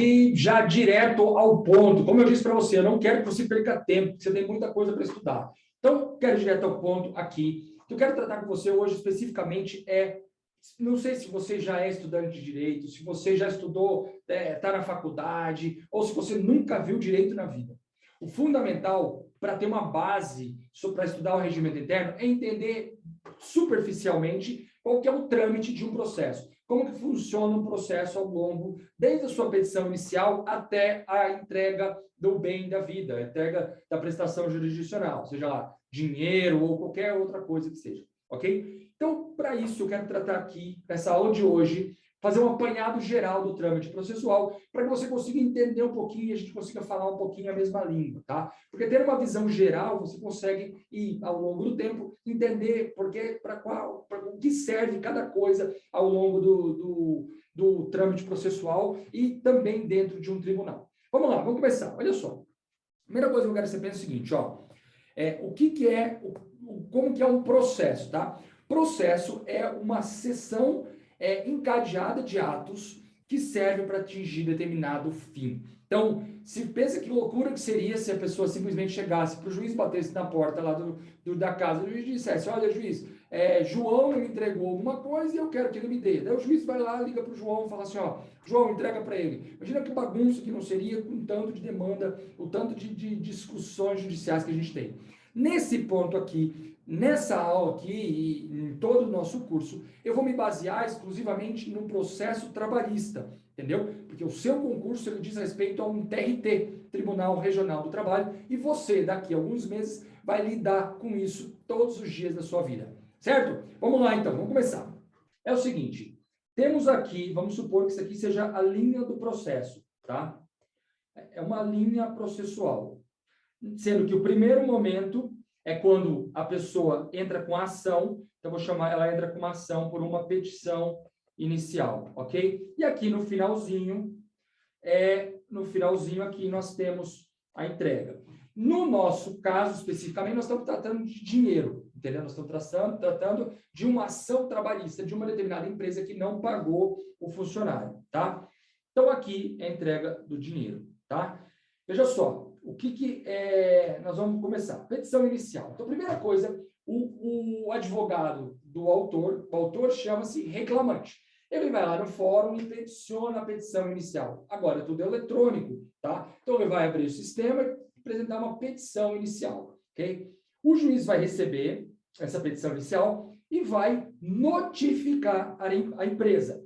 aqui já direto ao ponto. Como eu disse para você, eu não quero que você perca tempo, porque você tem muita coisa para estudar. Então, quero ir direto ao ponto aqui. O que eu quero tratar com você hoje especificamente não sei se você já é estudante de direito, se você já estudou, está na faculdade, ou se você nunca viu direito na vida. O fundamental para ter uma base para estudar o regimento interno é entender superficialmente qual que é o trâmite de um processo. Como que funciona um processo ao longo, desde a sua petição inicial até a entrega do bem da vida, a entrega da prestação jurisdicional, seja lá dinheiro ou qualquer outra coisa que seja, ok? Então, para isso, eu quero tratar aqui, nessa aula de hoje, fazer um apanhado geral do trâmite processual, para que você consiga entender um pouquinho e a gente consiga falar um pouquinho a mesma língua, tá? Porque tendo uma visão geral, você consegue ir, ao longo do tempo, entender para o que serve cada coisa ao longo do trâmite processual e também dentro de um tribunal. Vamos lá, vamos começar. Olha só. A primeira coisa que eu quero que você pense é o seguinte, ó. Como que é um processo, tá? Processo é uma sessão encadeada de atos que servem para atingir determinado fim. Então, se pensa que loucura que seria se a pessoa simplesmente chegasse para o juiz, batesse na porta lá da casa do juiz e dissesse, olha, juiz, João me entregou alguma coisa e eu quero que ele me dê. Daí o juiz vai lá, liga para o João e fala assim, ó, João, entrega para ele. Imagina que bagunça que não seria com o tanto de demanda, o tanto de discussões judiciais que a gente tem. Nesse ponto aqui, nessa aula aqui e em todo o nosso curso, eu vou me basear exclusivamente no processo trabalhista, entendeu? Porque o seu concurso ele diz respeito a um TRT, Tribunal Regional do Trabalho, e você, daqui a alguns meses, vai lidar com isso todos os dias da sua vida, certo? Vamos lá então, vamos começar. É o seguinte, temos aqui, vamos supor que isso aqui seja a linha do processo, tá? É uma linha processual. Sendo que o primeiro momento é quando a pessoa entra com a ação, então vou chamar, ela entra com uma ação por uma petição inicial, ok? E aqui no finalzinho aqui nós temos a entrega. No nosso caso, especificamente, nós estamos tratando de dinheiro, entendeu? Nós estamos tratando de uma ação trabalhista de uma determinada empresa que não pagou o funcionário, tá? Então, aqui é a entrega do dinheiro, tá? Veja só, nós vamos começar. Petição inicial. Então, primeira coisa, o advogado do autor, o autor chama-se reclamante. Ele vai lá no fórum e peticiona a petição inicial. Agora, tudo é eletrônico, tá? Então, ele vai abrir o sistema e apresentar uma petição inicial, ok? O juiz vai receber essa petição inicial e vai notificar a empresa.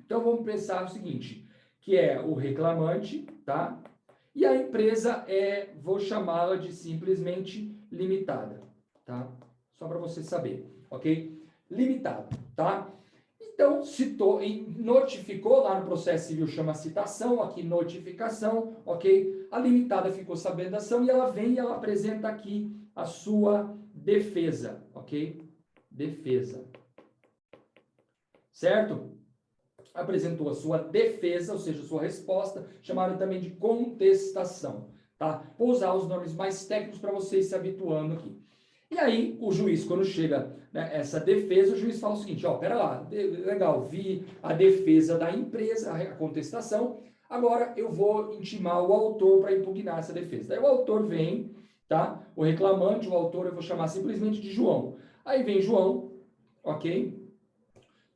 Então, vamos pensar o seguinte, que é o reclamante, tá? E a empresa vou chamá-la de simplesmente limitada, tá? Só para você saber, ok? Limitado, tá? Então, citou e notificou, lá no processo civil chama citação, aqui notificação, ok? A limitada ficou sabendo da ação e ela vem e ela apresenta aqui a sua defesa, ok? Defesa. Certo? Apresentou a sua defesa, ou seja, a sua resposta, chamaram também de contestação, tá? Vou usar os nomes mais técnicos para vocês se habituando aqui. E aí, o juiz, quando chega, né, essa defesa, o juiz fala o seguinte, ó, pera lá, legal, vi a defesa da empresa, a contestação, agora eu vou intimar o autor para impugnar essa defesa. Daí o autor vem, tá? O reclamante, o autor eu vou chamar simplesmente de João. Aí vem João, ok?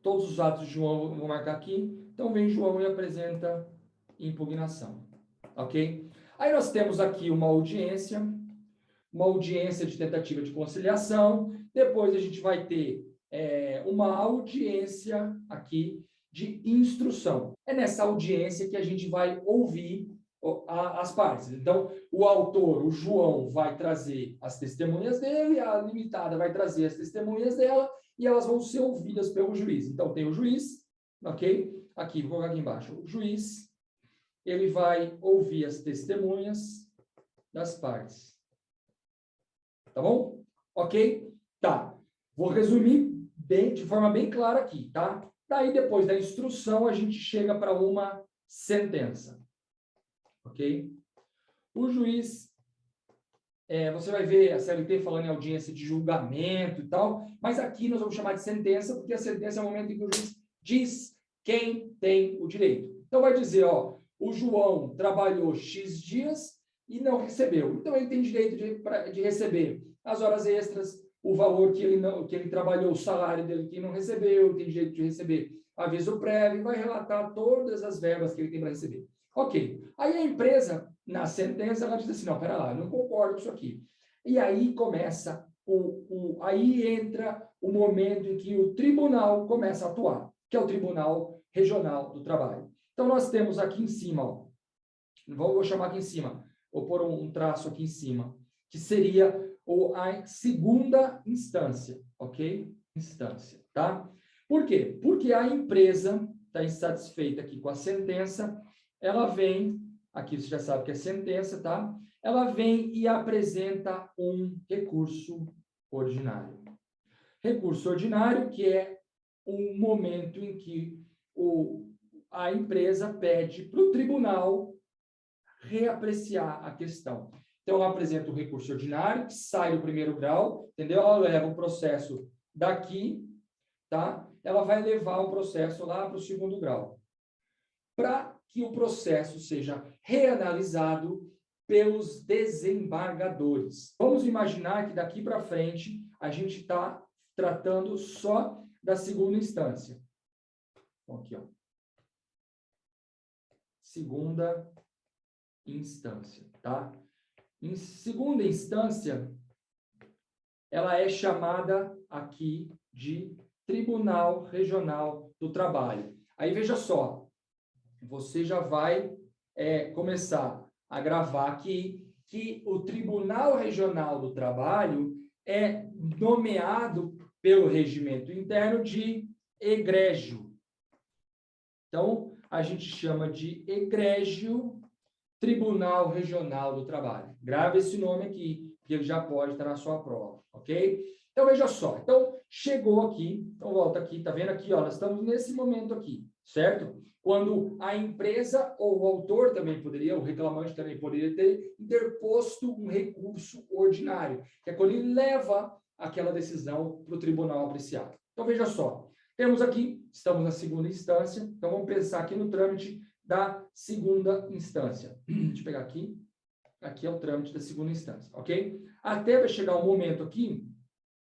Todos os atos de João eu vou marcar aqui. Então, vem João e apresenta impugnação. Ok? Aí nós temos aqui uma audiência de tentativa de conciliação. Depois a gente vai ter uma audiência aqui de instrução. É nessa audiência que a gente vai ouvir as partes. Então, o autor, o João, vai trazer as testemunhas dele, a limitada vai trazer as testemunhas dela, e elas vão ser ouvidas pelo juiz. Então, tem o juiz, ok? Aqui, vou colocar aqui embaixo. O juiz, ele vai ouvir as testemunhas das partes. Tá bom? Ok? Tá. Vou resumir de forma bem clara aqui, tá? Daí, depois da instrução, a gente chega para uma sentença. Ok? O juiz... você vai ver a CLT falando em audiência de julgamento e tal, mas aqui nós vamos chamar de sentença, porque a sentença é o momento em que o juiz diz quem tem o direito. Então, vai dizer, ó, o João trabalhou X dias e não recebeu. Então, ele tem direito de receber as horas extras, o valor que ele trabalhou, o salário dele que não recebeu, tem direito de receber aviso prévio, vai relatar todas as verbas que ele tem para receber. Ok. Aí a empresa, na sentença, ela diz assim, não, pera lá, eu não concordo com isso aqui. E aí começa, aí entra o momento em que o tribunal começa a atuar, que é o Tribunal Regional do Trabalho. Então, nós temos aqui em cima, ó, vou chamar aqui em cima, vou pôr um traço aqui em cima, que seria a segunda instância, ok? Instância, tá? Por quê? Porque a empresa está insatisfeita aqui com a sentença, ela vem, aqui você já sabe que é sentença, tá? Ela vem e apresenta um recurso ordinário. Recurso ordinário, que é um momento em que a empresa pede para o tribunal reapreciar a questão. Então, ela apresenta o recurso ordinário, que sai do primeiro grau, entendeu? Ela leva o processo daqui, tá? Ela vai levar o processo lá para o segundo grau, para que o processo seja reanalisado pelos desembargadores. Vamos imaginar que daqui para frente a gente está tratando só da segunda instância. Aqui, ó. Segunda instância, tá? Em segunda instância, ela é chamada aqui de Tribunal Regional do Trabalho. Aí, veja só, você já vai começar a gravar aqui que o Tribunal Regional do Trabalho é nomeado pelo regimento interno de egrégio. Então, a gente chama de egrégio Tribunal Regional do Trabalho. Grave esse nome aqui, que ele já pode estar na sua prova, ok? Então, veja só. Então, chegou aqui, então volta aqui, tá vendo aqui, ó, nós estamos nesse momento aqui, certo? Quando a empresa ou o autor também poderia, o reclamante também poderia ter interposto um recurso ordinário, que é quando ele leva aquela decisão para o tribunal apreciar. Então, veja só. Temos aqui, estamos na segunda instância, então vamos pensar aqui no trâmite da segunda instância. Deixa eu pegar aqui. Aqui é o trâmite da segunda instância, ok? Até vai chegar um momento aqui,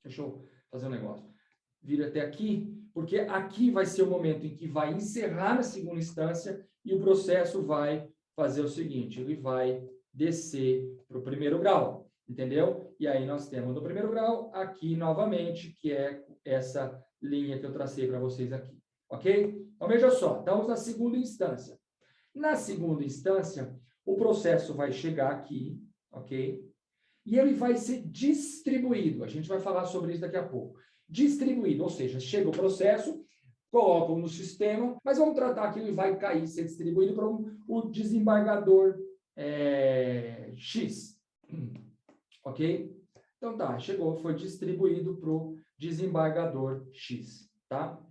deixa eu fazer um negócio. Vira até aqui, porque aqui vai ser o momento em que vai encerrar na segunda instância e o processo vai fazer o seguinte, ele vai descer para o primeiro grau, entendeu? E aí nós temos no primeiro grau, aqui novamente, que é essa linha que eu tracei para vocês aqui, ok? Então, veja só, estamos na segunda instância. Na segunda instância, o processo vai chegar aqui, ok? E ele vai ser distribuído. A gente vai falar sobre isso daqui a pouco. Distribuído, ou seja, chega o processo, colocam no sistema, mas vamos tratar que ele vai cair, ser distribuído para o desembargador X. Ok? Então tá, chegou, foi distribuído para o desembargador X, tá?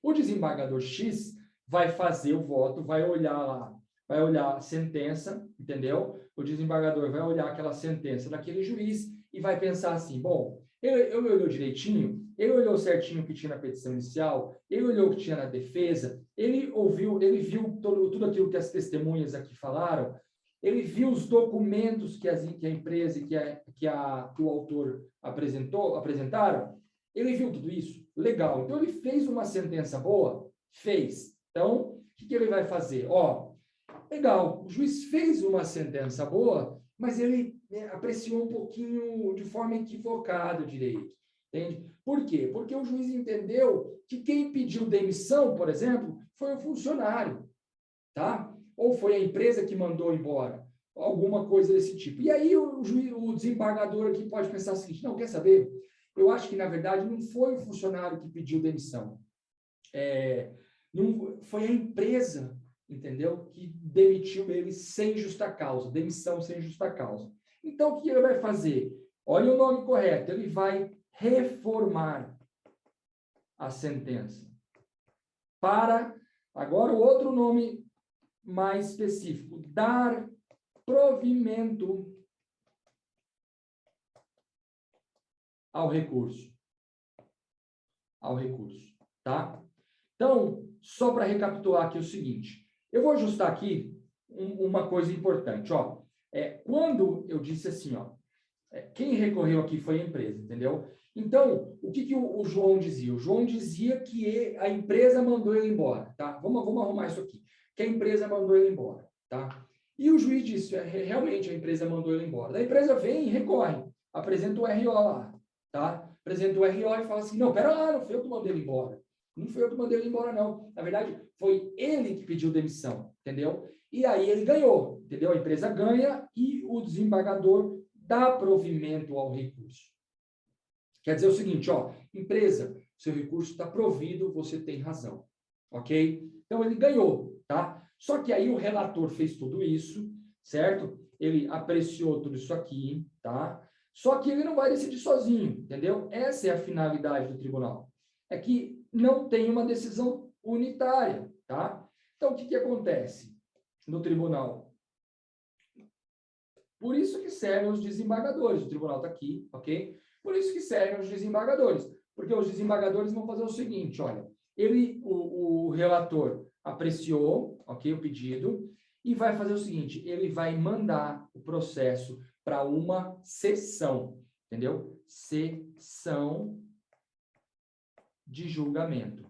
O desembargador X vai fazer o voto, vai olhar lá, vai olhar a sentença, entendeu? O desembargador vai olhar aquela sentença daquele juiz e vai pensar assim, bom, ele olhou direitinho, ele olhou certinho o que tinha na petição inicial, ele olhou o que tinha na defesa, ele viu tudo aquilo que as testemunhas aqui falaram, ele viu os documentos que a empresa e que o autor apresentaram, ele viu tudo isso? Legal. Então, ele fez uma sentença boa? Fez. Então, o que ele vai fazer? Ó, legal, o juiz fez uma sentença boa, mas ele apreciou um pouquinho de forma equivocada o direito. Entende? Por quê? Porque o juiz entendeu que quem pediu demissão, por exemplo, foi o funcionário, tá? Ou foi a empresa que mandou embora, alguma coisa desse tipo. E aí o desembargador aqui pode pensar o seguinte, não, quer saber? Eu acho que, na verdade, não foi o funcionário que pediu demissão. Não, foi a empresa, entendeu? Que demitiu ele sem justa causa, demissão sem justa causa. Então, o que ele vai fazer? Olha o nome correto, ele vai reformar a sentença. Para, agora, o outro nome mais específico, dar provimento ao recurso. Ao recurso, tá? Então, só para recapitular aqui o seguinte, eu vou ajustar aqui uma coisa importante, ó. Quando eu disse assim, ó, quem recorreu aqui foi a empresa, entendeu? Então, o que o João dizia? O João dizia que a empresa mandou ele embora, tá? Vamos arrumar isso aqui. Que a empresa mandou ele embora, tá? E o juiz disse, realmente a empresa mandou ele embora. A empresa vem e recorre, apresenta o RO lá, tá? Apresenta o RO e fala assim, não, pera lá, não foi eu que mandei ele embora. Não foi eu que mandei ele embora, não. Na verdade, foi ele que pediu demissão, entendeu? E aí ele ganhou, entendeu? A empresa ganha e o desembargador dá provimento ao recurso. Quer dizer o seguinte, ó, empresa, seu recurso está provido, você tem razão, ok? Então ele ganhou, tá? Só que aí o relator fez tudo isso, certo? Ele apreciou tudo isso aqui, tá? Só que ele não vai decidir sozinho, entendeu? Essa é a finalidade do tribunal. É que não tem uma decisão unitária, tá? Então o que acontece no tribunal? Por isso que servem os desembargadores. O tribunal está aqui, ok? Por isso que servem os desembargadores. Porque os desembargadores vão fazer o seguinte, olha, o relator apreciou, ok, o pedido, e vai fazer o seguinte, ele vai mandar o processo para uma sessão, entendeu? Sessão de julgamento,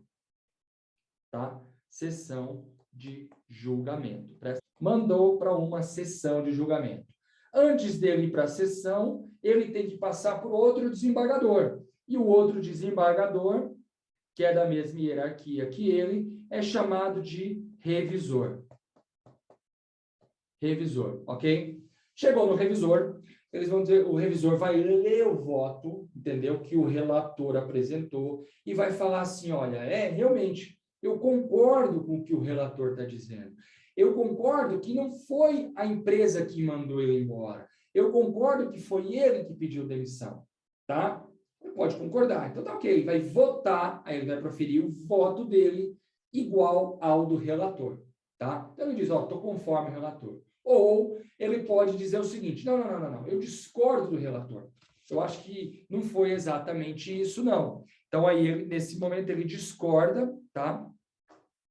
tá? Sessão de julgamento. Mandou para uma sessão de julgamento. Antes dele ir para a sessão, ele tem que passar por outro desembargador. E o outro desembargador, que é da mesma hierarquia que ele, é chamado de revisor. Revisor, ok? Chegou no revisor, eles vão dizer, o revisor vai ler o voto, entendeu? Que o relator apresentou e vai falar assim, olha, realmente, eu concordo com o que o relator está dizendo. Eu concordo que não foi a empresa que mandou ele embora. Eu concordo que foi ele que pediu demissão, tá? Ele pode concordar. Então tá ok, ele vai votar, aí ele vai proferir o voto dele igual ao do relator, tá? Então ele diz, ó, estou conforme o relator. Ou ele pode dizer o seguinte, não, eu discordo do relator. Eu acho que não foi exatamente isso, não. Então aí, nesse momento, ele discorda, tá?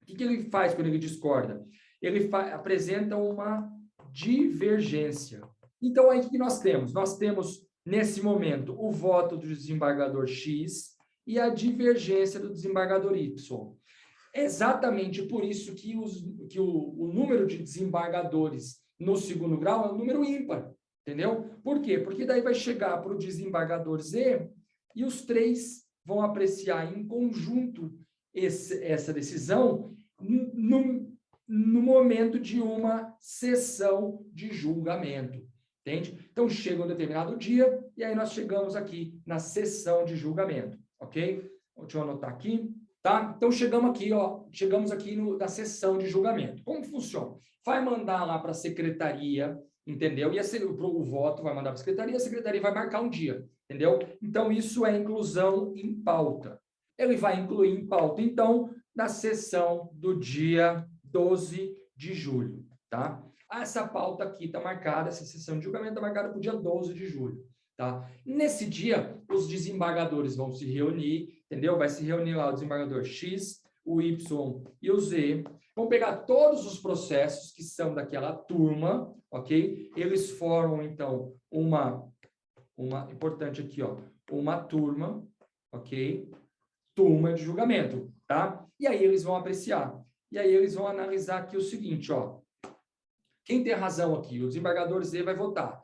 O que ele faz quando ele discorda? Ele apresenta uma divergência. Então, aí o que nós temos? Nós temos, nesse momento, o voto do desembargador X e a divergência do desembargador Y. É exatamente por isso que o número de desembargadores no segundo grau é um número ímpar, entendeu? Por quê? Porque daí vai chegar para o desembargador Z e os três vão apreciar em conjunto essa decisão no momento de uma sessão de julgamento, entende? Então, chega um determinado dia e aí nós chegamos aqui na sessão de julgamento, ok? Deixa eu anotar aqui, tá? Então, chegamos aqui na sessão de julgamento. Como funciona? Vai mandar lá para a secretaria, entendeu? E o voto vai mandar para a secretaria vai marcar um dia, entendeu? Então, isso é inclusão em pauta. Ele vai incluir em pauta, então, na sessão do dia 12 de julho, tá? Essa pauta aqui está marcada, essa sessão de julgamento está marcada para o dia 12 de julho, tá? Nesse dia, os desembargadores vão se reunir, entendeu? Vai se reunir lá o desembargador X, o Y e o Z, vão pegar todos os processos que são daquela turma, ok? Eles formam, então, uma importante aqui, ó, uma turma, ok? Turma de julgamento, tá? E aí eles vão apreciar. E aí eles vão analisar aqui o seguinte, ó. Quem tem razão aqui? O desembargador Z vai votar.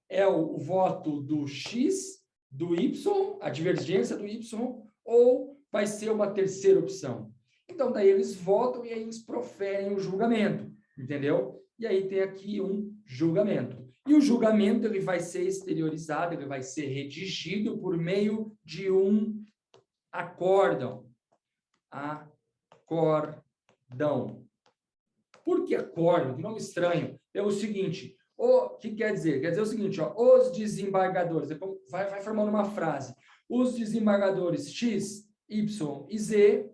É o voto do X, do Y, a divergência do Y, ou vai ser uma terceira opção? Então, daí eles votam e aí eles proferem o julgamento, entendeu? E aí tem aqui um julgamento. E o julgamento ele vai ser exteriorizado, ele vai ser redigido por meio de um acórdão. Acórdão. Por que acórdão? Que nome estranho. É o seguinte, o que quer dizer? Quer dizer o seguinte, ó, os desembargadores, vai formando uma frase. Os desembargadores X, Y e Z,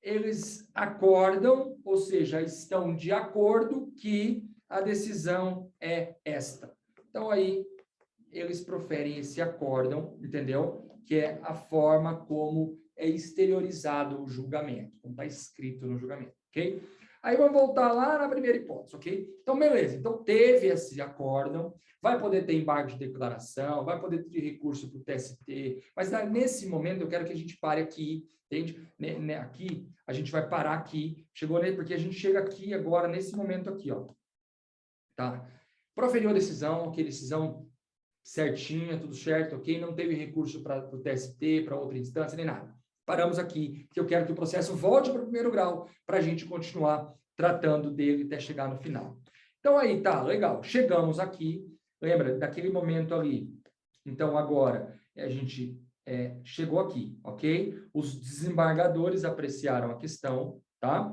eles acordam, ou seja, estão de acordo que a decisão é esta. Então, aí, eles proferem esse acórdão, entendeu? Que é a forma como é exteriorizado o julgamento, como está escrito no julgamento, ok? Aí vamos voltar lá na primeira hipótese, ok? Então, beleza. Então, teve esse acórdão, vai poder ter embargo de declaração, vai poder ter recurso para o TST, mas nesse momento eu quero que a gente pare aqui, entende? Aqui, a gente vai parar aqui, porque a gente chega aqui agora, nesse momento aqui, ó. Tá? Proferiu a decisão, ok? Decisão certinha, tudo certo, ok? Não teve recurso para o TST, para outra instância, nem nada. Paramos aqui, porque eu quero que o processo volte para o primeiro grau, para a gente continuar tratando dele até chegar no final. Então, aí, tá, legal. Chegamos aqui, lembra, daquele momento ali. Então, agora, a gente chegou aqui, ok? Os desembargadores apreciaram a questão, tá?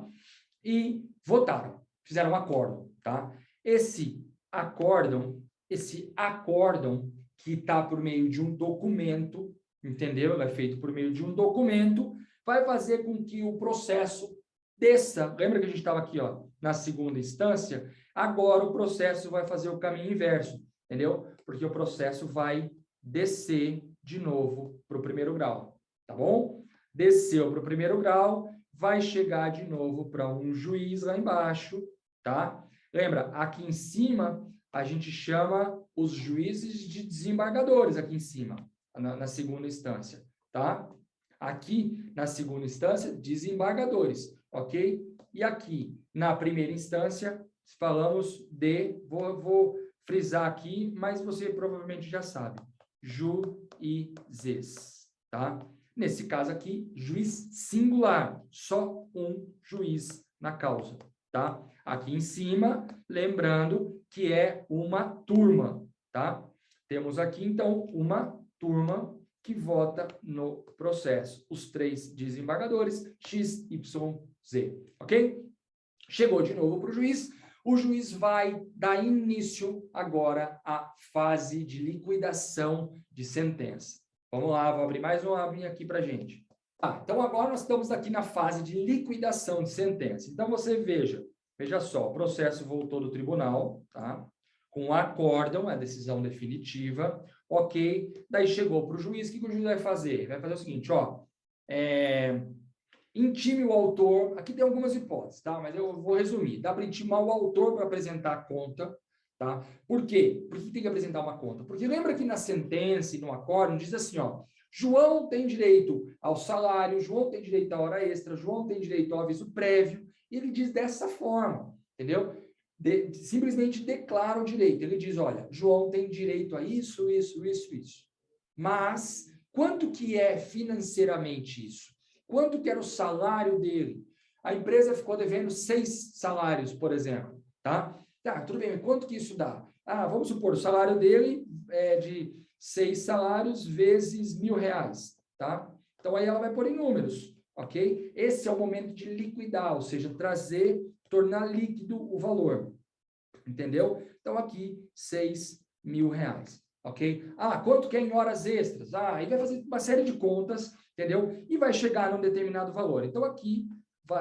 E votaram, fizeram um acórdão, tá? Esse acórdão que está por meio de um documento, entendeu? Ele é feito por meio de um documento, vai fazer com que o processo desça. Lembra que a gente estava aqui, ó, na segunda instância? Agora o processo vai fazer o caminho inverso, entendeu? Porque o processo vai descer de novo para o primeiro grau, tá bom? Desceu para o primeiro grau, vai chegar de novo para um juiz lá embaixo, tá? Lembra, aqui em cima, a gente chama os juízes de desembargadores, aqui em cima, na segunda instância, tá? Aqui, na segunda instância, desembargadores, ok? E aqui, na primeira instância, falamos de, vou frisar aqui, mas você provavelmente já sabe, juízes, tá? Nesse caso aqui, juiz singular, só um juiz na causa, tá? Aqui em cima, lembrando que é uma turma, tá? Temos aqui, então, uma turma que vota no processo. Os 3 desembargadores, X, Y, Z, ok? Chegou de novo para o juiz. O juiz vai dar início agora à fase de liquidação de sentença. Vamos lá, vou abrir mais uma abinha aqui para a gente. Então agora nós estamos aqui na fase de liquidação de sentença. Então você veja só, o processo voltou do tribunal, tá? Com acórdão, a decisão definitiva, ok? Daí chegou para o juiz, o que o juiz vai fazer? Vai fazer o seguinte, ó, intime o autor, aqui tem algumas hipóteses, tá? Mas eu vou resumir. Dá para intimar o autor para apresentar a conta, tá? Por quê? Por que tem que apresentar uma conta? Porque lembra que na sentença e no acórdão diz assim, ó, João tem direito ao salário, João tem direito à hora extra, João tem direito ao aviso prévio, e ele diz dessa forma, entendeu? Simplesmente declara o direito. Ele diz, olha, João tem direito a isso, isso, isso, isso. Mas, quanto que é financeiramente isso? Quanto que era o salário dele? A empresa ficou devendo 6 salários, por exemplo, tá? Tá, tudo bem, mas quanto que isso dá? Vamos supor, o salário dele é de 6 salários vezes R$1.000, tá? Então, aí ela vai pôr em números, ok? Esse é o momento de liquidar, ou seja, tornar líquido o valor, entendeu? Então, aqui, R$6.000, ok? Quanto que é em horas extras? Aí vai fazer uma série de contas, entendeu? E vai chegar num determinado valor. Então, aqui,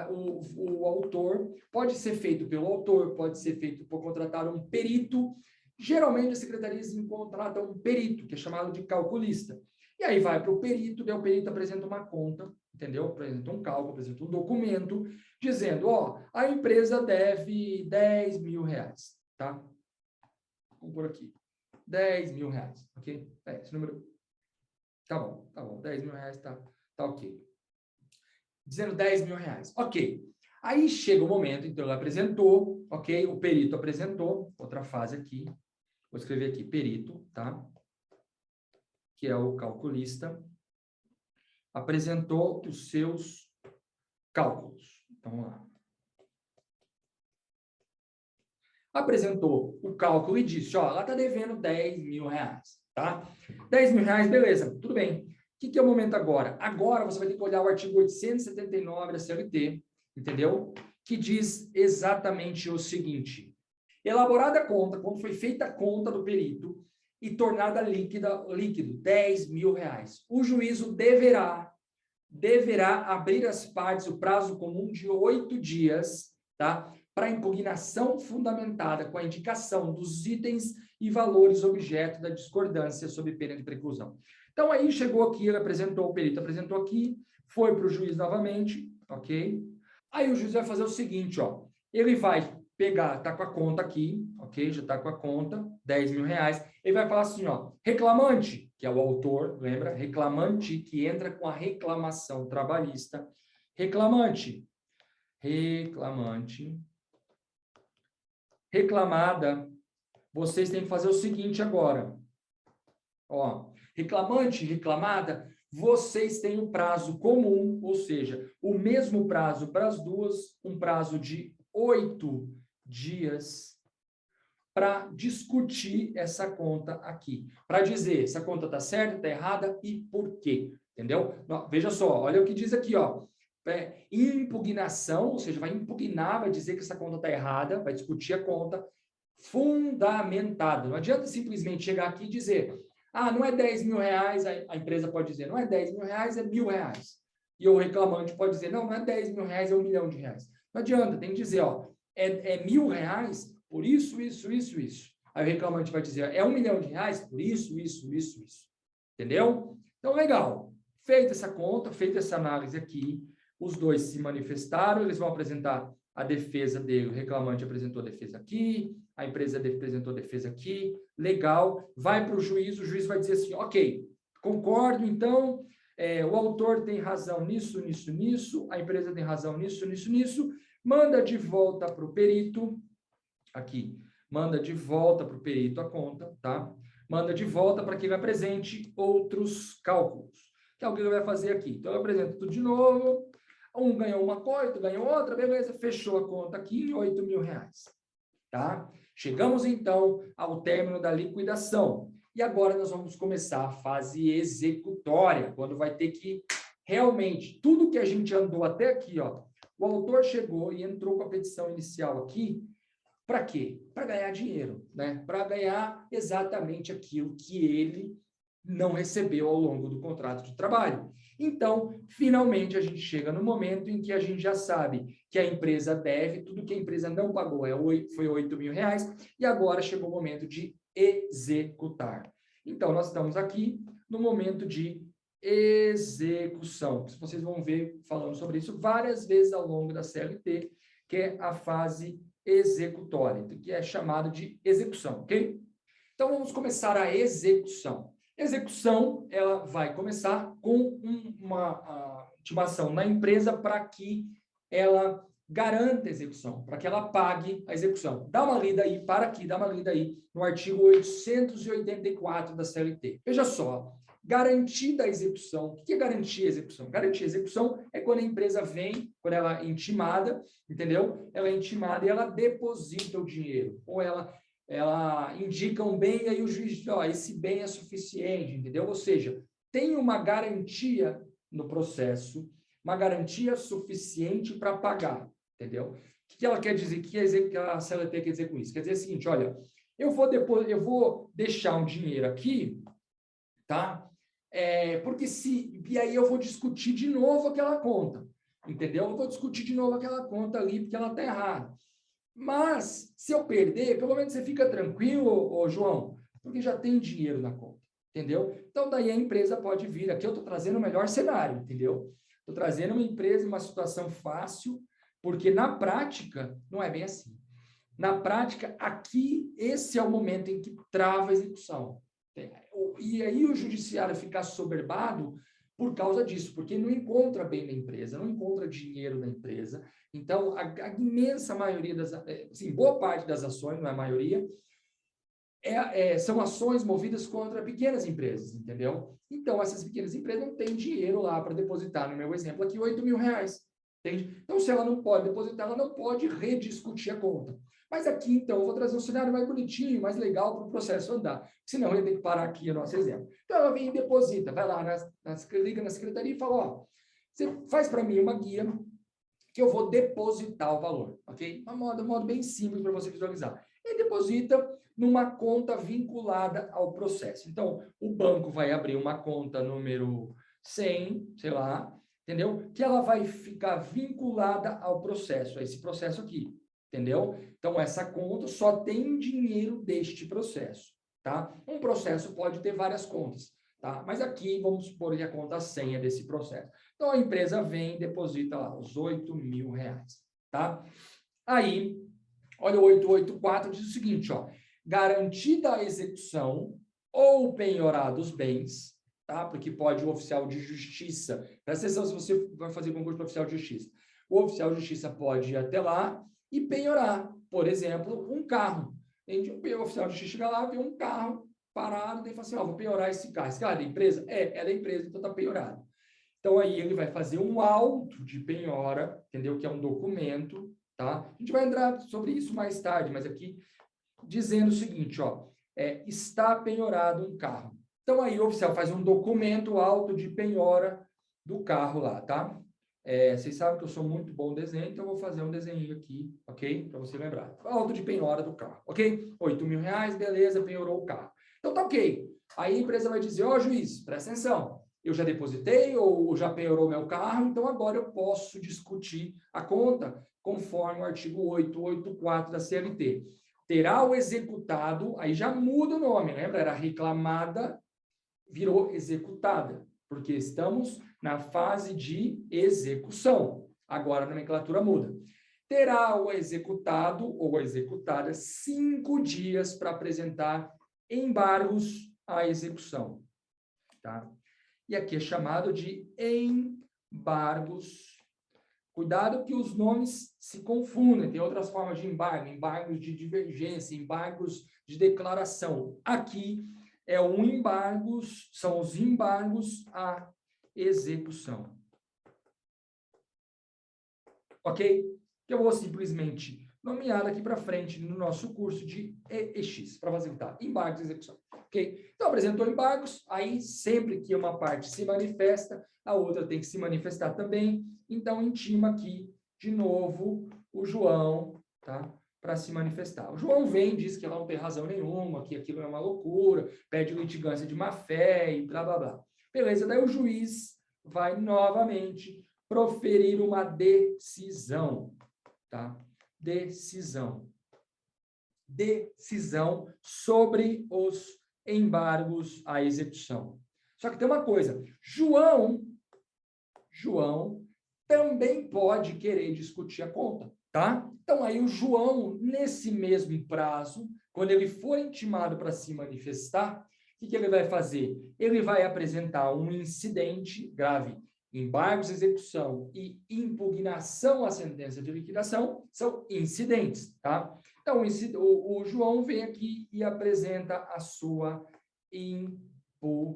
o autor, pode ser feito pelo autor, pode ser feito por contratar um perito. Geralmente, as secretarias contratam um perito, que é chamado de calculista. E aí vai para o perito, daí o perito apresenta uma conta, entendeu? Apresenta um cálculo, apresenta um documento, dizendo, ó, a empresa deve R$10.000, tá? Vamos por aqui. R$10.000, ok? Esse número... Tá bom, R$10.000 tá ok. Dizendo R$10.000, ok. Aí chega o momento, então ele apresentou, ok? O perito apresentou, outra fase aqui, vou escrever aqui, perito, tá? Que é o calculista, apresentou os seus cálculos. Então, vamos lá. Apresentou o cálculo e disse, ó, ela está devendo R$10.000, tá? R$10.000, beleza, tudo bem. O que é o momento agora? Agora você vai ter que olhar o artigo 879 da CLT, entendeu? Que diz exatamente o seguinte: elaborada a conta, quando foi feita a conta do perito e tornada líquido, R$10.000, o juízo deverá abrir as partes o prazo comum de 8 dias, tá? Para impugnação fundamentada com a indicação dos itens e valores objeto da discordância sob pena de preclusão. Então, aí chegou aqui, ele apresentou, o perito apresentou aqui, foi para o juiz novamente, ok? Aí o juiz vai fazer o seguinte, ó, ele vai pegar, tá com a conta aqui, ok? Já tá com a conta, R$10.000. Ele vai falar assim, ó, reclamante, que é o autor, lembra? Reclamante, que entra com a reclamação trabalhista. Reclamante, reclamada. Vocês têm que fazer o seguinte agora. Ó, reclamante, reclamada, vocês têm um prazo comum, ou seja, o mesmo prazo para as duas, um prazo de 8 dias para discutir essa conta aqui. Para dizer se a conta está certa, está errada e por quê. Entendeu? Veja só, olha o que diz aqui, ó. Impugnação, ou seja, vai impugnar, vai dizer que essa conta está errada, vai discutir a conta fundamentada. Não adianta simplesmente chegar aqui e dizer, ah, não é R$10.000, a empresa pode dizer, não é R$10.000, é R$1.000. E o reclamante pode dizer, não é R$10.000, é R$1.000.000. Não adianta, tem que dizer, ó, é R$1.000 por isso. Aí o reclamante vai dizer, é R$1.000.000 por isso. Entendeu? Então, legal. Feita essa conta, feita essa análise aqui, os dois se manifestaram, eles vão apresentar a defesa dele, o reclamante apresentou a defesa aqui, a empresa apresentou a defesa aqui, legal, vai para o juiz vai dizer assim, ok, concordo, então, o autor tem razão nisso, a empresa tem razão nisso, manda de volta para o perito, aqui, manda de volta para o perito a conta, tá? Manda de volta para que ele apresente outros cálculos, que é o que ele vai fazer aqui. Então, eu apresento tudo de novo, um ganhou uma coisa, outro ganhou outra, beleza, fechou a conta aqui em R$8.000, tá? Chegamos, então, ao término da liquidação. E agora nós vamos começar a fase executória, quando vai ter que, realmente, tudo que a gente andou até aqui, ó, o autor chegou e entrou com a petição inicial aqui, para quê? Para ganhar dinheiro, né? Para ganhar exatamente aquilo que ele não recebeu ao longo do contrato de trabalho. Então, finalmente, a gente chega no momento em que a gente já sabe que a empresa deve, tudo que a empresa não pagou foi R$8.000, e agora chegou o momento de executar. Então, nós estamos aqui no momento de execução. Vocês vão ver falando sobre isso várias vezes ao longo da CLT, que é a fase executória, que é chamado de execução, ok? Então, vamos começar a execução. Execução, ela vai começar com uma intimação na empresa para que ela garanta a execução, para que ela pague a execução. Dá uma lida aí, dá uma lida aí no artigo 884 da CLT. Veja só, garantida a execução. O que é garantir a execução? Garantir a execução é quando a empresa vem, quando ela é intimada, entendeu? Ela é intimada e ela deposita o dinheiro, ou ela indica um bem e aí o juiz diz, ó, esse bem é suficiente, entendeu? Ou seja, tem uma garantia no processo, uma garantia suficiente para pagar, entendeu? O que ela quer dizer? O que a CLT quer dizer com isso? Quer dizer o seguinte, olha, eu vou deixar um dinheiro aqui, tá? E aí eu vou discutir de novo aquela conta, entendeu? Eu vou discutir de novo aquela conta ali porque ela está errada. Mas, se eu perder, pelo menos você fica tranquilo, ô João, porque já tem dinheiro na conta, entendeu? Então, daí a empresa pode vir. Aqui eu estou trazendo o melhor cenário, entendeu? Estou trazendo uma empresa, uma situação fácil, porque na prática, não é bem assim. Na prática, aqui, esse é o momento em que trava a execução. E aí o judiciário fica assoberbado por causa disso, porque não encontra bem na empresa, não encontra dinheiro na empresa. Então, a imensa maioria boa parte das ações, não é a maioria, são ações movidas contra pequenas empresas, entendeu? Então, essas pequenas empresas não têm dinheiro lá para depositar, no meu exemplo aqui, R$8.000, entende? Então, se ela não pode depositar, ela não pode rediscutir a conta. Mas aqui, então, eu vou trazer um cenário mais bonitinho, mais legal para o processo andar. Senão, eu ia ter que parar aqui o nosso exemplo. Então, ela vem e deposita, vai lá, liga na secretaria e fala, ó, você faz para mim uma guia que eu vou depositar o valor, ok? Um modo bem simples para você visualizar. E deposita numa conta vinculada ao processo. Então, o banco vai abrir uma conta número 100, sei lá, entendeu? Que ela vai ficar vinculada ao processo, a esse processo aqui, entendeu? Então, essa conta só tem dinheiro deste processo, tá? Um processo pode ter várias contas, tá? Mas aqui, vamos supor que a conta 100 é desse processo. Então, a empresa vem e deposita lá os R$8.000, tá? Aí, olha o 884, diz o seguinte, ó, garantida a execução ou penhorar dos bens, tá? Porque pode o oficial de justiça, presta atenção se você vai fazer concurso para oficial de justiça. O oficial de justiça pode ir até lá e penhorar, por exemplo, um carro. O oficial de justiça chega lá, vê um carro parado, e fala assim, ó, vou penhorar esse carro. Esse carro é da empresa? É da empresa, então está penhorado. Então, aí ele vai fazer um auto de penhora, entendeu? Que é um documento, tá? A gente vai entrar sobre isso mais tarde, mas aqui dizendo o seguinte, ó, está penhorado um carro. Então, aí o oficial faz um documento auto de penhora do carro lá, tá? Vocês sabem que eu sou muito bom desenho, então eu vou fazer um desenho aqui, ok? Para você lembrar. Auto de penhora do carro, ok? R$8.000, beleza, penhorou o carro. Então, tá ok. Aí a empresa vai dizer, ó, juiz, presta atenção. Eu já depositei ou já penhorou meu carro, então agora eu posso discutir a conta conforme o artigo 884 da CLT. Terá o executado, aí já muda o nome, lembra? Era reclamada, virou executada, porque estamos na fase de execução. Agora a nomenclatura muda. Terá o executado ou a executada 5 dias para apresentar embargos à execução. Tá? E aqui é chamado de embargos. Cuidado que os nomes se confundem, tem outras formas de embargo, embargos de divergência, embargos de declaração. Aqui são os embargos à execução. Ok? Que eu vou simplesmente nomear aqui para frente no nosso curso de EEX, para facilitar. Embargos de execução. Ok? Então, apresentou embargos, aí sempre que uma parte se manifesta, a outra tem que se manifestar também. Então, intima aqui, de novo, o João, tá? Para se manifestar. O João vem, diz que ela não tem razão nenhuma, que aquilo é uma loucura, pede litigância de má-fé e blá, blá, blá. Beleza, daí o juiz vai novamente proferir uma decisão, tá? Decisão sobre os embargos à execução. Só que tem uma coisa, João também pode querer discutir a conta, tá? Então, aí o João, nesse mesmo prazo, quando ele for intimado para se manifestar, o que ele vai fazer? Ele vai apresentar um incidente grave. Embargos, execução e impugnação à sentença de liquidação são incidentes, tá? Então, o João vem aqui e apresenta a sua impugnação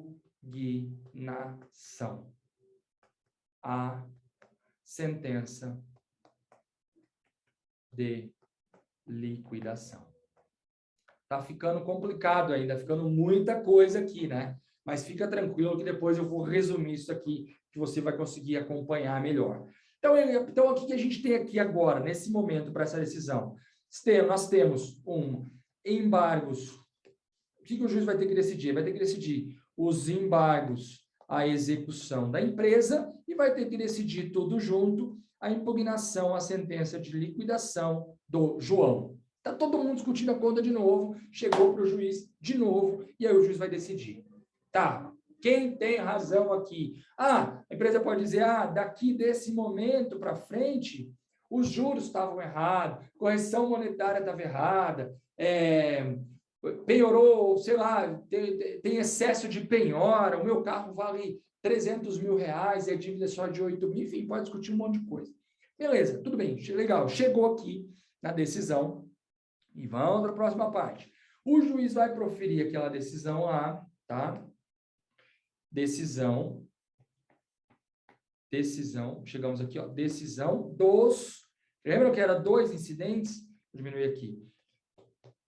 à sentença de liquidação. Tá ficando complicado ainda, ficando muita coisa aqui, né? Mas fica tranquilo que depois eu vou resumir isso aqui, que você vai conseguir acompanhar melhor. Então o que a gente tem aqui agora, nesse momento, para essa decisão? Nós temos embargos. O que o juiz vai ter que decidir? Vai ter que decidir os embargos à execução da empresa e vai ter que decidir tudo junto a impugnação à sentença de liquidação do João. Está todo mundo discutindo a conta de novo, chegou para o juiz de novo, e aí o juiz vai decidir. Tá, quem tem razão aqui? A empresa pode dizer, daqui desse momento para frente, os juros estavam errados, correção monetária estava errada, penhorou, sei lá, tem excesso de penhora, o meu carro vale R$300.000 e a dívida é só de 8 mil, enfim, pode discutir um monte de coisa. Beleza, tudo bem, legal, chegou aqui na decisão, e vamos para a próxima parte. O juiz vai proferir aquela decisão lá, tá? Decisão, chegamos aqui, ó, decisão dos... Lembram que era 2 incidentes? Vou diminuir aqui.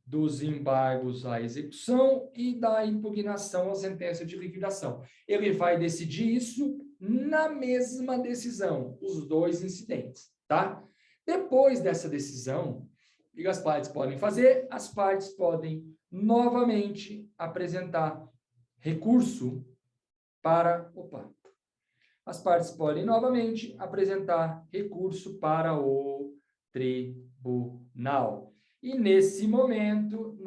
Dos embargos à execução e da impugnação à sentença de liquidação. Ele vai decidir isso na mesma decisão, os 2 incidentes, tá? Depois dessa decisão, o que as partes podem fazer? As partes podem novamente apresentar recurso para... As partes podem novamente apresentar recurso para o tribunal. E nesse momento,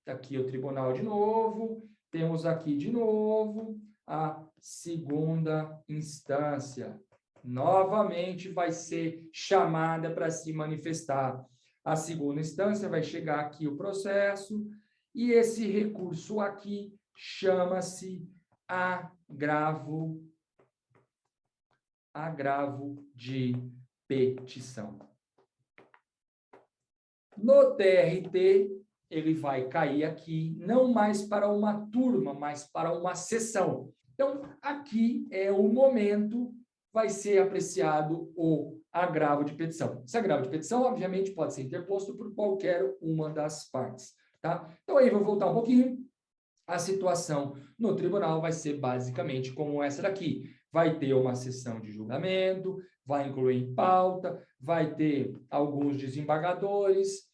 aqui o tribunal de novo, temos aqui de novo a segunda instância. novamente vai ser chamada para se manifestar. A segunda instância vai chegar aqui o processo, e esse recurso aqui chama-se agravo de petição. No TRT, ele vai cair aqui, não mais para uma turma, mas para uma sessão. Então, aqui é o momento, vai ser apreciado o agravo de petição. Esse agravo de petição, obviamente, pode ser interposto por qualquer uma das partes, tá? Então, aí, vou voltar um pouquinho. A situação no tribunal vai ser basicamente como essa daqui. Vai ter uma sessão de julgamento, vai incluir em pauta, vai ter alguns desembargadores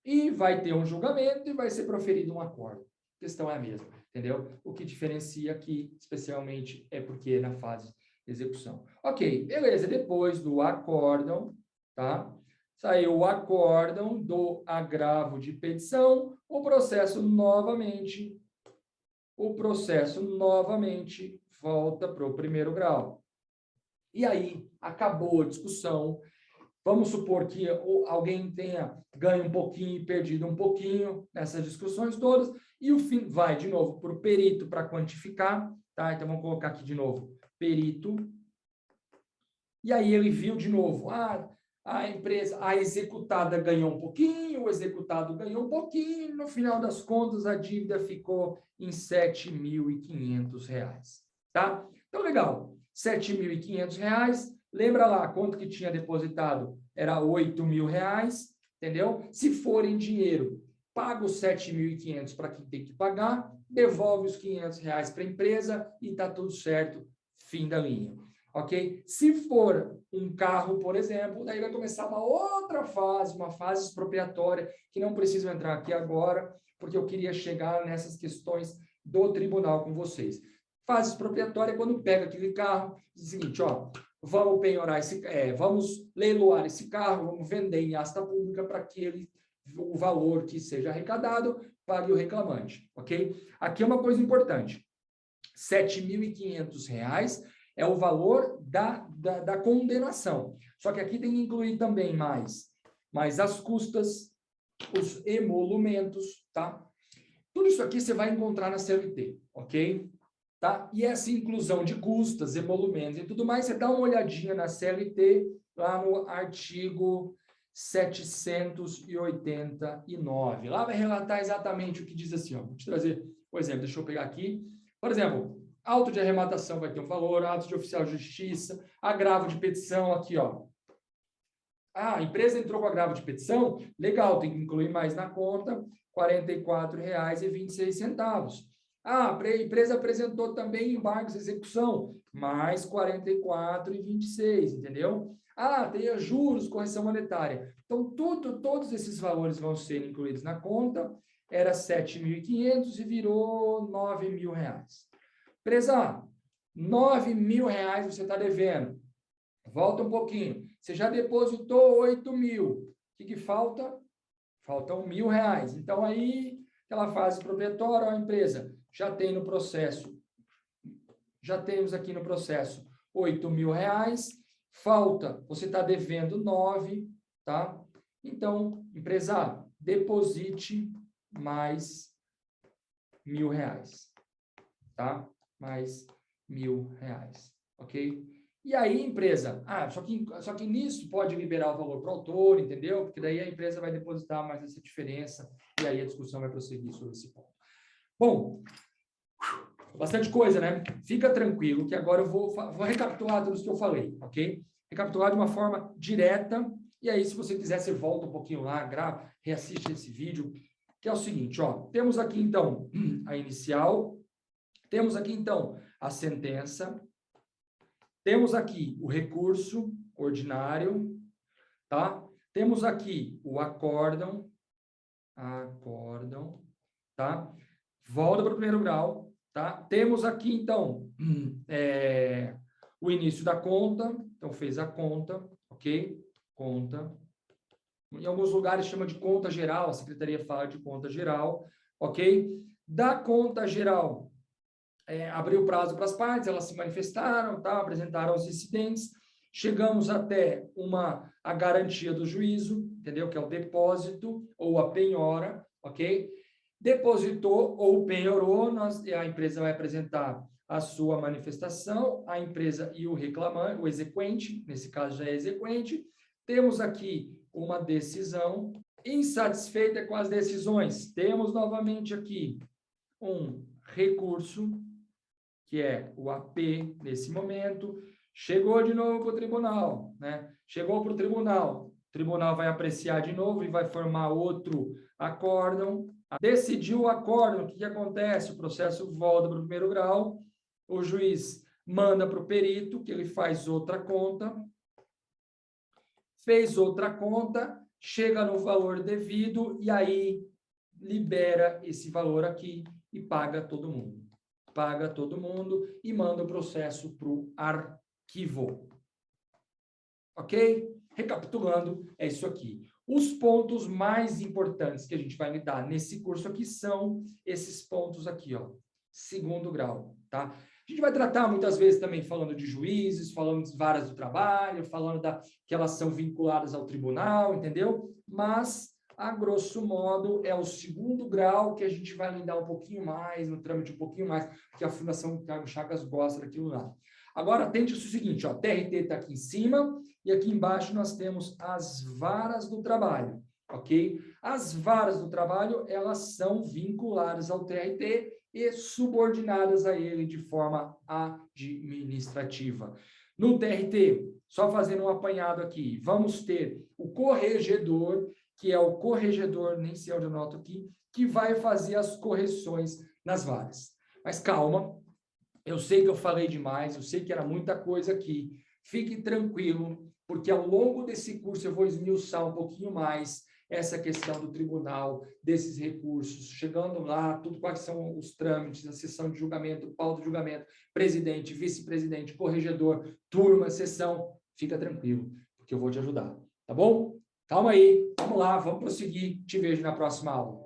e vai ter um julgamento e vai ser proferido um acórdão. A questão é a mesma, entendeu? O que diferencia aqui, especialmente, é porque é na fase de execução. Ok, beleza. Depois do acórdão, tá? Saiu o acórdão do agravo de petição, o processo novamente volta para o primeiro grau. E aí, acabou a discussão. Vamos supor que alguém tenha ganho um pouquinho e perdido um pouquinho nessas discussões todas, e o fim vai de novo para o perito para quantificar, tá? Então, vamos colocar aqui de novo, perito. E aí ele viu de novo, a empresa, a executada ganhou um pouquinho, o executado ganhou um pouquinho, no final das contas a dívida ficou em R$ 7.500, tá? Então, legal, R$ 7.500, lembra lá, quanto que tinha depositado? Era R$ 8.000, entendeu? Se for em dinheiro, paga os 7.500 para quem tem que pagar, devolve os R$ 500 para a empresa e tá tudo certo, fim da linha. Ok? Se for um carro, por exemplo, daí vai começar uma outra fase, uma fase expropriatória, que não preciso entrar aqui agora, porque eu queria chegar nessas questões do tribunal com vocês. Fase expropriatória é quando pega aquele carro, diz o seguinte, ó, vamos penhorar vamos leiloar esse carro, vamos vender em asta pública para que o valor que seja arrecadado pague o reclamante, ok? Aqui é uma coisa importante, R$ 7.500 é o valor da condenação. Só que aqui tem que incluir também mais as custas, os emolumentos, tá? Tudo isso aqui você vai encontrar na CLT, ok? Tá? E essa inclusão de custas, emolumentos e tudo mais, você dá uma olhadinha na CLT, lá no artigo 789. Lá vai relatar exatamente o que diz assim, ó. Vou te trazer um exemplo, deixa eu pegar aqui. Por exemplo, auto de arrematação vai ter um valor, auto de oficial de justiça, agravo de petição aqui, ó. A empresa entrou com agravo de petição, legal, tem que incluir mais na conta, R$ 44,26. A empresa apresentou também embargos de execução, mais R$ 44,26, entendeu? Tem juros, correção monetária. Então, todos esses valores vão ser incluídos na conta, era R$ 7.500 e virou R$ 9.000. Empresa, R$ 9.000 você está devendo. Volta um pouquinho. Você já depositou 8.000. O que falta? Faltam R$ 1.000. Então, aí, aquela fase proprietória, a empresa já tem no processo, já temos aqui no processo R$ 8.000. Falta, você está devendo 9, tá? Então, empresa, deposite mais R$ 1.000, tá? Mais R$ 1.000, ok? E aí, empresa, só que nisso pode liberar o valor para o autor, entendeu? Porque daí a empresa vai depositar mais essa diferença e aí a discussão vai prosseguir sobre esse ponto. Bom, bastante coisa, né? Fica tranquilo que agora eu vou recapitular tudo isso que eu falei, ok? Recapitular de uma forma direta e aí, se você quiser, você volta um pouquinho lá, grava, reassiste esse vídeo, que é o seguinte, ó, temos aqui, então, a inicial, temos aqui, então, a sentença, temos aqui o recurso ordinário, tá? Temos aqui o acórdão, tá? Volta para o primeiro grau, tá? Temos aqui, então, o início da conta, então fez a conta, ok? Conta. Em alguns lugares chama de conta geral, a secretaria fala de conta geral, ok? Da conta geral, abriu o prazo para as partes, elas se manifestaram, tá? Apresentaram os incidentes, chegamos até a garantia do juízo, entendeu? Que é o depósito ou a penhora, ok? Depositou ou penhorou, a empresa vai apresentar a sua manifestação, a empresa e o reclamante, o exequente, nesse caso já é exequente. Temos aqui uma decisão. Insatisfeita com as decisões, temos novamente aqui um recurso, que é o AP nesse momento, chegou de novo para o tribunal, né? Chegou para o tribunal vai apreciar de novo e vai formar outro acórdão. Decidiu o acórdão, o que acontece? O processo volta para o primeiro grau, o juiz manda para o perito, que ele faz outra conta, fez outra conta, chega no valor devido e aí libera esse valor aqui e paga todo mundo. Paga todo mundo e manda o processo para o arquivo. Ok? Recapitulando, é isso aqui. Os pontos mais importantes que a gente vai lidar nesse curso aqui são esses pontos aqui, ó. Segundo grau, tá? A gente vai tratar muitas vezes também falando de juízes, falando de varas do trabalho, falando que elas são vinculadas ao tribunal, entendeu? Mas, a grosso modo, é o segundo grau que a gente vai lidar um pouquinho mais, no trâmite um pouquinho mais, porque a Fundação Thiago Chagas gosta daquilo lá. Agora, atente o seguinte, ó, TRT está aqui em cima e aqui embaixo nós temos as varas do trabalho, ok? As varas do trabalho, elas são vinculadas ao TRT e subordinadas a ele de forma administrativa. No TRT, só fazendo um apanhado aqui, vamos ter o corregedor, que é o corregedor, nem sei onde eu noto aqui, que vai fazer as correções nas varas. Mas calma, eu sei que eu falei demais, eu sei que era muita coisa aqui. Fique tranquilo, porque ao longo desse curso eu vou esmiuçar um pouquinho mais essa questão do tribunal, desses recursos, chegando lá, tudo quais são os trâmites, a sessão de julgamento, pauta de julgamento, presidente, vice-presidente, corregedor, turma, sessão, fica tranquilo, porque eu vou te ajudar, tá bom? Calma aí, vamos lá, vamos prosseguir, te vejo na próxima aula.